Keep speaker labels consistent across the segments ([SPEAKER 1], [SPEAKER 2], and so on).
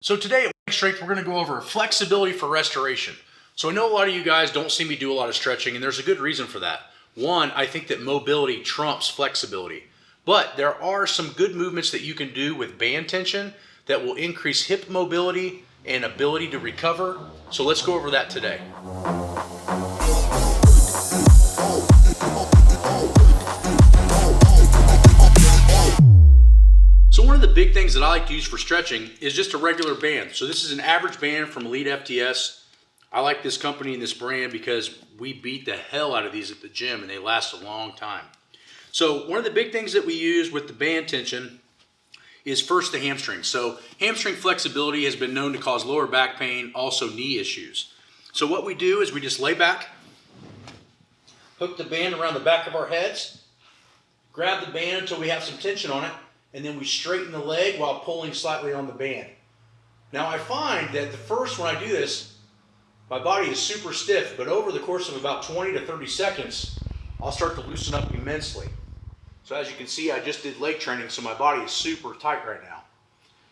[SPEAKER 1] So today at Wenning Strength, we're going to go over flexibility for restoration. So I know a lot of you guys don't see me do a lot of stretching, and there's a good reason for that. One, I think that mobility trumps flexibility. But there are some good movements that you can do with band tension that will increase hip mobility and ability to recover. So let's go over that today. So one of the big things that I like to use for stretching is just a regular band. So this is an average band from Elite FTS. I like this company and this brand because we beat the hell out of these at the gym and they last a long time. So one of the big things that we use with the band tension is first the hamstring. So hamstring flexibility has been known to cause lower back pain, also knee issues. So what we do is we just lay back, hook the band around the back of our heads, grab the band until we have some tension on it, and then we straighten the leg while pulling slightly on the band. Now I find that the first when I do this, my body is super stiff, but over the course of about 20 to 30 seconds, I'll start to loosen up immensely. So as you can see, I just did leg training, so my body is super tight right now.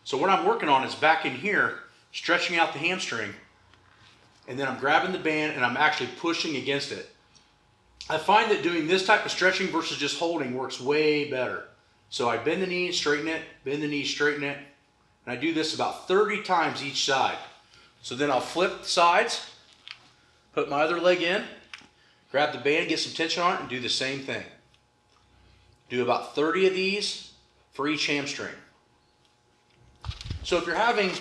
[SPEAKER 1] So what I'm working on is back in here, stretching out the hamstring, and then I'm grabbing the band and I'm actually pushing against it. I find that doing this type of stretching versus just holding works way better. So I bend the knee, straighten it, bend the knee, straighten it, and I do this about 30 times each side. So then I'll flip the sides, put my other leg in, grab the band, get some tension on it, and do the same thing. Do about 30 of these for each hamstring. So if you're having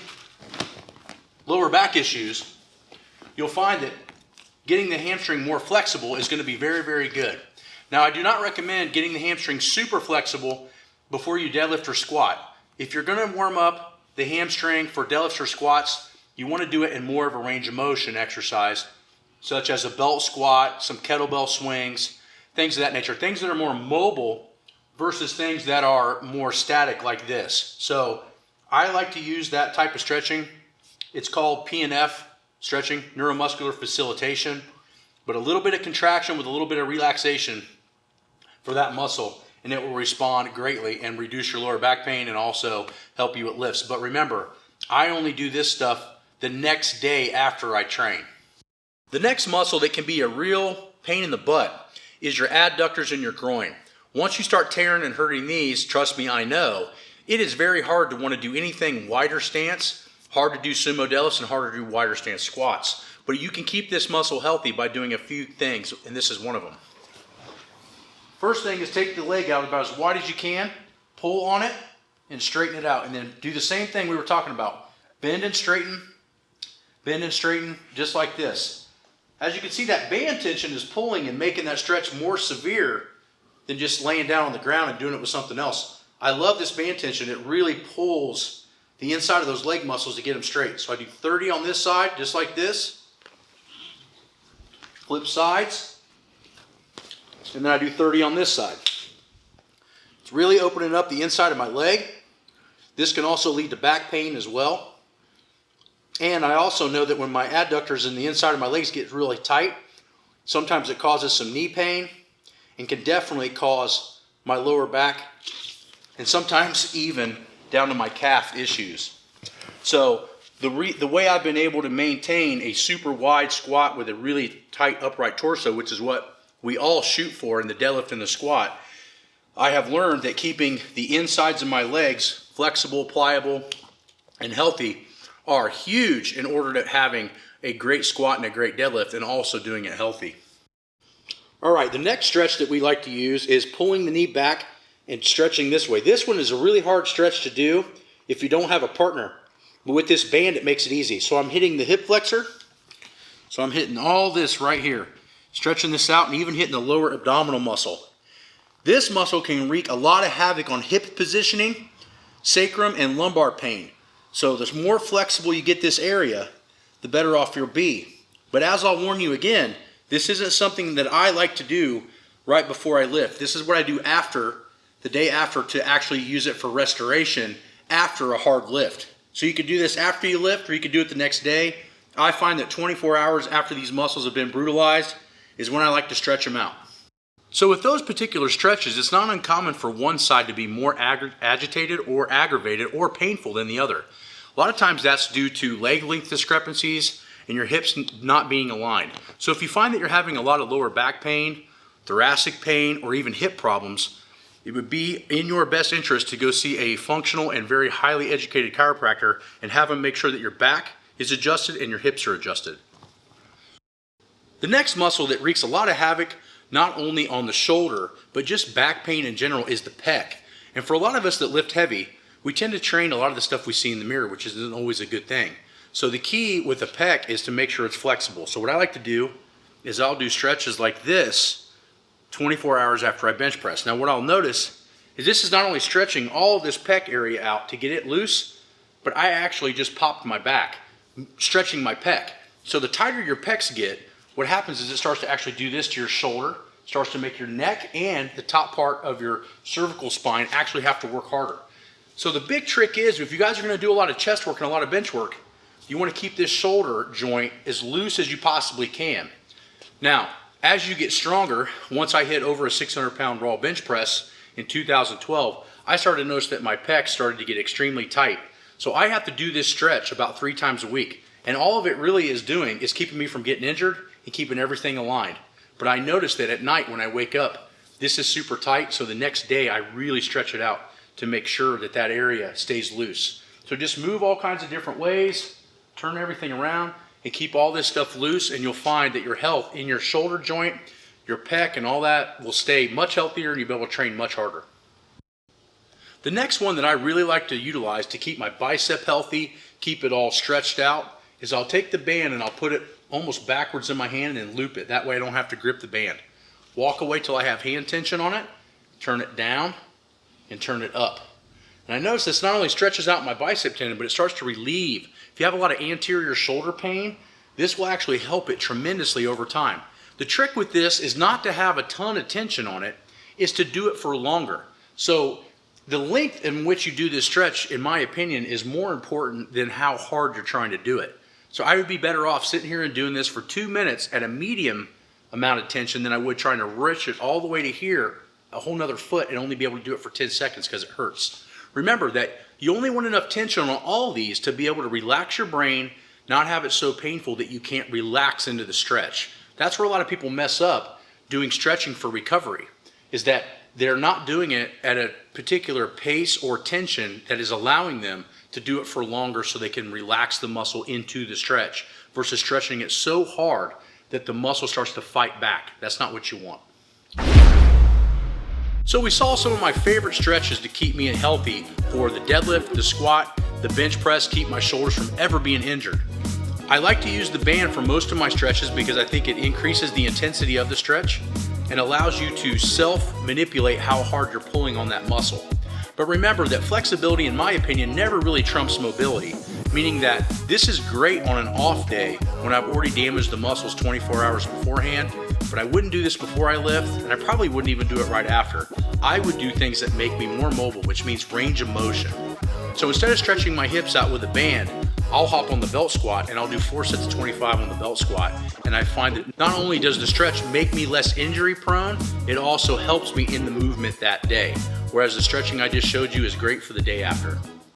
[SPEAKER 1] lower back issues, you'll find that getting the hamstring more flexible is going to be very, very good. Now, I do not recommend getting the hamstring super flexible before you deadlift or squat. If you're going to warm up the hamstring for deadlifts or squats, you want to do it in more of a range of motion exercise, such as a belt squat, some kettlebell swings, things of that nature. Things that are more mobile versus things that are more static like this. So I like to use that type of stretching. It's called Pnf Stretching, neuromuscular facilitation, but a little bit of contraction with a little bit of relaxation for that muscle, and it will respond greatly and reduce your lower back pain and also help you with lifts. But remember, I only do this stuff the next day after I train. The next muscle that can be a real pain in the butt is your adductors in your groin. Once you start tearing and hurting these, trust me, I know, it is very hard to want to do anything wider stance, hard to do sumo deadlifts, and harder to do wider stance squats. But you can keep this muscle healthy by doing a few things, and this is one of them. First thing is take the leg out about as wide as you can, pull on it, and straighten it out. And then do the same thing we were talking about. Bend and straighten, just like this. As you can see, that band tension is pulling and making that stretch more severe than just laying down on the ground and doing it with something else. I love this band tension. It really pulls the inside of those leg muscles to get them straight. So I do 30 on this side, just like this. Flip sides. And then I do 30 on this side. It's really opening up the inside of my leg. This can also lead to back pain as well. And I also know that when my adductors in the inside of my legs get really tight, sometimes it causes some knee pain and can definitely cause my lower back and sometimes even down to my calf issues. So the way I've been able to maintain a super wide squat with a really tight upright torso, which is what we all shoot for in the deadlift and the squat, I have learned that keeping the insides of my legs flexible, pliable, and healthy are huge in order to having a great squat and a great deadlift and also doing it healthy. All right, the next stretch that we like to use is pulling the knee back and stretching this way. This one is a really hard stretch to do if you don't have a partner. But with this band, it makes it easy. So I'm hitting the hip flexor. So I'm hitting all this right here, stretching this out and even hitting the lower abdominal muscle. This muscle can wreak a lot of havoc on hip positioning, sacrum, and lumbar pain. So the more flexible you get this area, the better off you'll be. But as I'll warn you again, this isn't something that I like to do right before I lift. This is what I do after, the day after, to actually use it for restoration after a hard lift. So you could do this after you lift, or you could do it the next day. I find that 24 hours after these muscles have been brutalized is when I like to stretch them out. So with those particular stretches, it's not uncommon for one side to be more agitated or aggravated or painful than the other. A lot of times that's due to leg length discrepancies and your hips not being aligned. So if you find that you're having a lot of lower back pain, thoracic pain, or even hip problems, it would be in your best interest to go see a functional and very highly educated chiropractor and have them make sure that your back is adjusted and your hips are adjusted. The next muscle that wreaks a lot of havoc, not only on the shoulder, but just back pain in general, is the pec. And for a lot of us that lift heavy, we tend to train a lot of the stuff we see in the mirror, which isn't always a good thing. So the key with the pec is to make sure it's flexible. So what I like to do is I'll do stretches like this 24 hours after I bench press. Now what I'll notice is this is not only stretching all of this pec area out to get it loose, but I actually just popped my back, stretching my pec. So the tighter your pecs get, what happens is it starts to actually do this to your shoulder, starts to make your neck and the top part of your cervical spine actually have to work harder. So the big trick is, if you guys are gonna do a lot of chest work and a lot of bench work, you wanna keep this shoulder joint as loose as you possibly can. Now, as you get stronger, once I hit over a 600-pound raw bench press in 2012, I started to notice that my pecs started to get extremely tight. So I have to do this stretch about 3 times a week. And all of it really is doing is keeping me from getting injured and keeping everything aligned. But I noticed that at night when I wake up, this is super tight, so the next day I really stretch it out to make sure that that area stays loose. So just move all kinds of different ways, turn everything around, and keep all this stuff loose, and you'll find that your health in your shoulder joint, your pec, and all that will stay much healthier, and you'll be able to train much harder. The next one that I really like to utilize to keep my bicep healthy, keep it all stretched out, is I'll take the band and I'll put it almost backwards in my hand and loop it. That way I don't have to grip the band. Walk away till I have hand tension on it, turn it down, and turn it up. And I notice this not only stretches out my bicep tendon, but it starts to relieve. If you have a lot of anterior shoulder pain, this will actually help it tremendously over time. The trick with this is not to have a ton of tension on it, is to do it for longer. So the length in which you do this stretch, in my opinion, is more important than how hard you're trying to do it. So I would be better off sitting here and doing this for 2 minutes at a medium amount of tension than I would trying to wrench it all the way to here, a whole nother foot, and only be able to do it for 10 seconds because it hurts. Remember that you only want enough tension on all these to be able to relax your brain, not have it so painful that you can't relax into the stretch. That's where a lot of people mess up doing stretching for recovery, is that they're not doing it at a particular pace or tension that is allowing them to do it for longer so they can relax the muscle into the stretch versus stretching it so hard that the muscle starts to fight back. That's not what you want. So we saw some of my favorite stretches to keep me healthy for the deadlift, the squat, the bench press, keep my shoulders from ever being injured. I like to use the band for most of my stretches because I think it increases the intensity of the stretch and allows you to self-manipulate how hard you're pulling on that muscle. But remember that flexibility, in my opinion, never really trumps mobility, meaning that this is great on an off day when I've already damaged the muscles 24 hours beforehand, but I wouldn't do this before I lift, and I probably wouldn't even do it right after. I would do things that make me more mobile, which means range of motion. So instead of stretching my hips out with a band, I'll hop on the belt squat and I'll do 4 sets of 25 on the belt squat. And I find that not only does the stretch make me less injury prone, it also helps me in the movement that day. Whereas the stretching I just showed you is great for the day after.